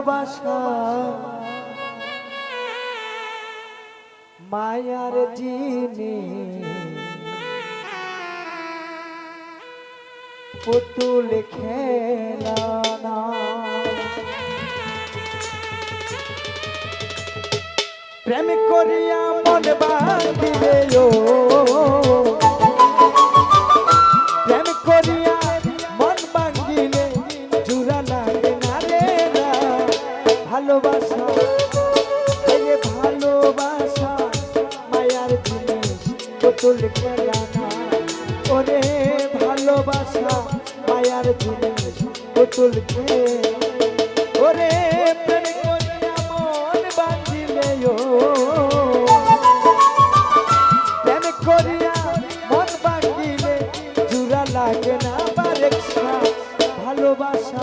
ভালোবাসা মায়ার জিনিস পুতুল খেলা না। প্রেম করিয়া মন বাঁধিলে প্রেম করিয়া মন বাঁধিলে জুড়া লাগে না রে না। ভালোবাসা ভালোবাসা মায়ার জিনিস পুতুল খেলা না। ওরে ভালোবাসা মায়ার জিনিস পুতুল খেলা। ওরে প্রেম করিয়া মন বাঁধিলে প্রেম করিয়া মন বাঁধিলে জুড়া লাগে না বারেকশা। ভালোবাসা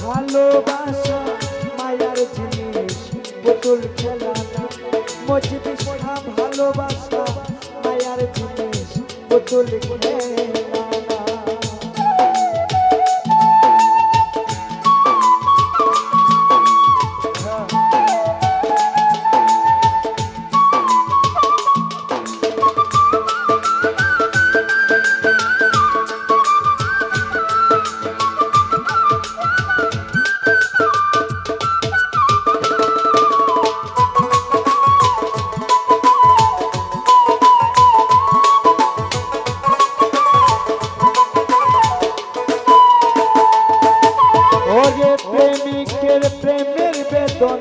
ভালোবাসা মায়ার জিনিস পুতুল খেলা না। মজবিশা ভালোবাসা মায়ার জিনিস পুতুল খেলা না। প্রেমিকের প্রেমের বেদন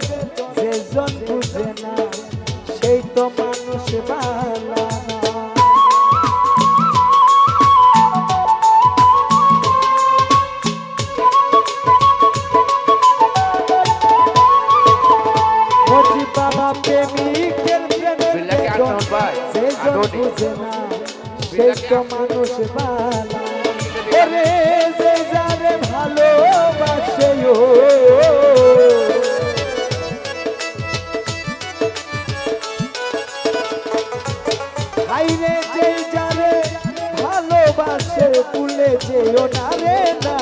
যেজন বুঝে না সেই তো মানুষ বালা না। মজি বাবা প্রেমিকের প্রেমের বেদন যেজন বুঝে না সেই তো মানুষ বালা। ওরে যে যারে ভালোবাসে হাইরে যে যারে ভালোবাসে ভুলে যেও না রে না।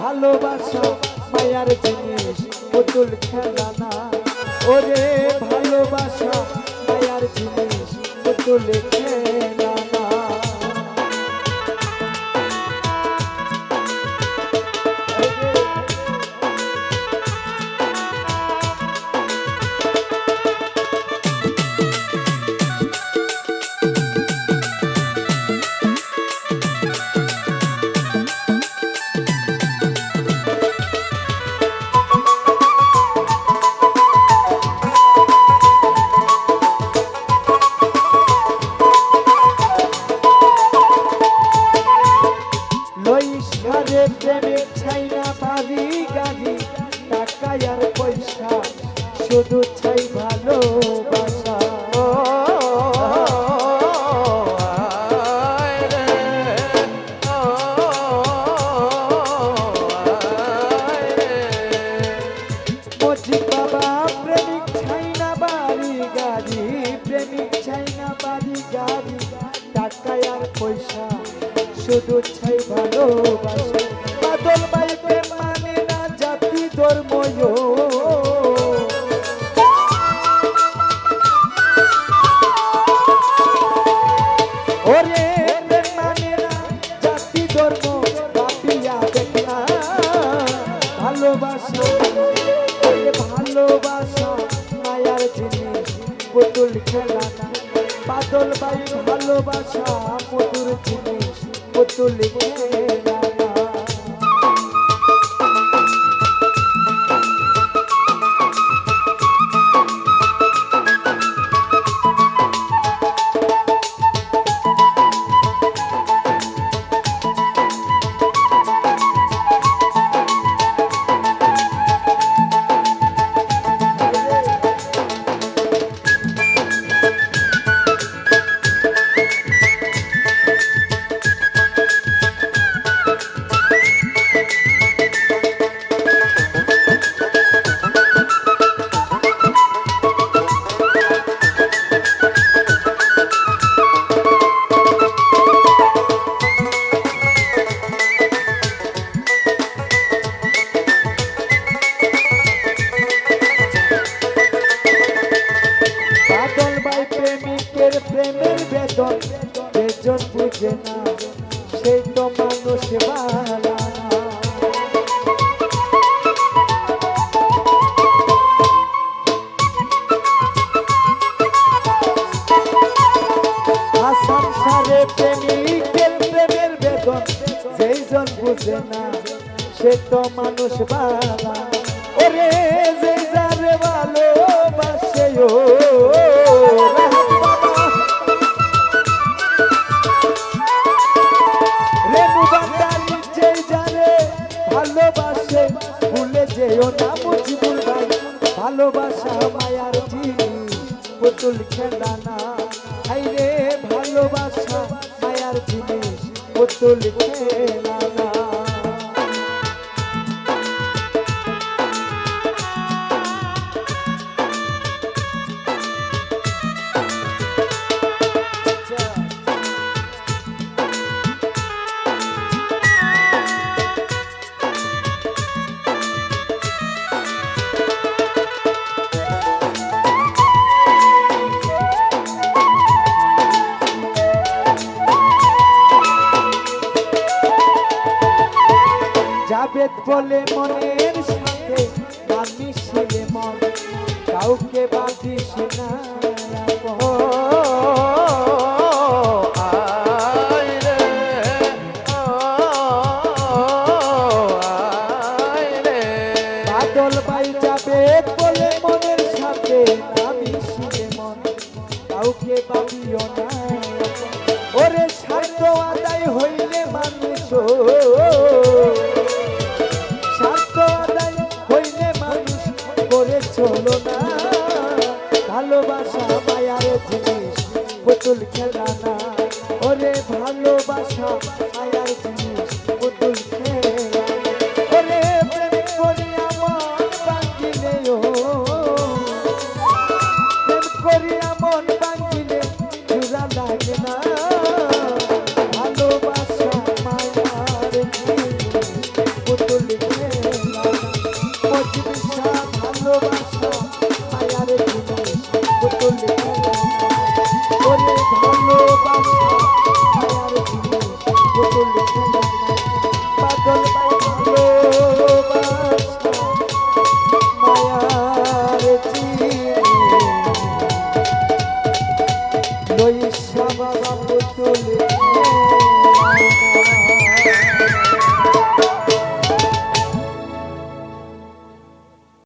ভালোবাসা মায়ার জিনিস পুতুল খেলা না। ওরে ভালোবাসা মায়ার জিনিস পুতুল খেলা না। প্রেমিক চাই না বাড়ি গাড়ি টাকা আর পয়সা শুধু চাই ভালোবাসা। মজি বাবা প্রেমিক চাই না বাড়ি গাড়ি প্রেমিক চাই না বাড়ি গাড়ি টাকা আর পয়সা শুধু চাই ভালোবাসা। বাদল ভাই প্রেম মানে না জাতি ধর্ম ওরে প্রেম মানে না জাতি ধর্ম ভাবিয়া দেখলা। ভালোবাসা ভালোবাসা মায়ার জিনিস পুতুল খেলা না। বাদল ভাই ভালোবাসা মধুর জিনিস পুতুল খেলা না। মনের প্রেমের বেদন বেজন বুঝে না সেই তো মানুষ বালা সংসারে প্রেমিকের প্রেমের বেদন যেই জন বুঝে না সে তো মানুষ বালা ওরে যে যারে ভালোবাসে ও রেণু বান্দারি যেই যারে ভালোবাসে ভুলে যেও না মুজিবুর ভাই ভালোবাসা মায়ার জিনিস পুতুল খেলানা হাইরে ভালোবাসা মায়ার জিনিস পুতুল খেলানা জাবেদ বলে মনের সাথে না মিশিলে মন কাউকে বাঁধিস না বাদল ভাই জাবেদ বলে মনের সাথে না মিশিলে মন কাউকে বাঁধিও না ওরে স্বার্থ আদায় হইলে মানুষ চলো না ভালোবাসা মায়ার জিনিস পুতুল খেলানা ওরে ভালোবাসা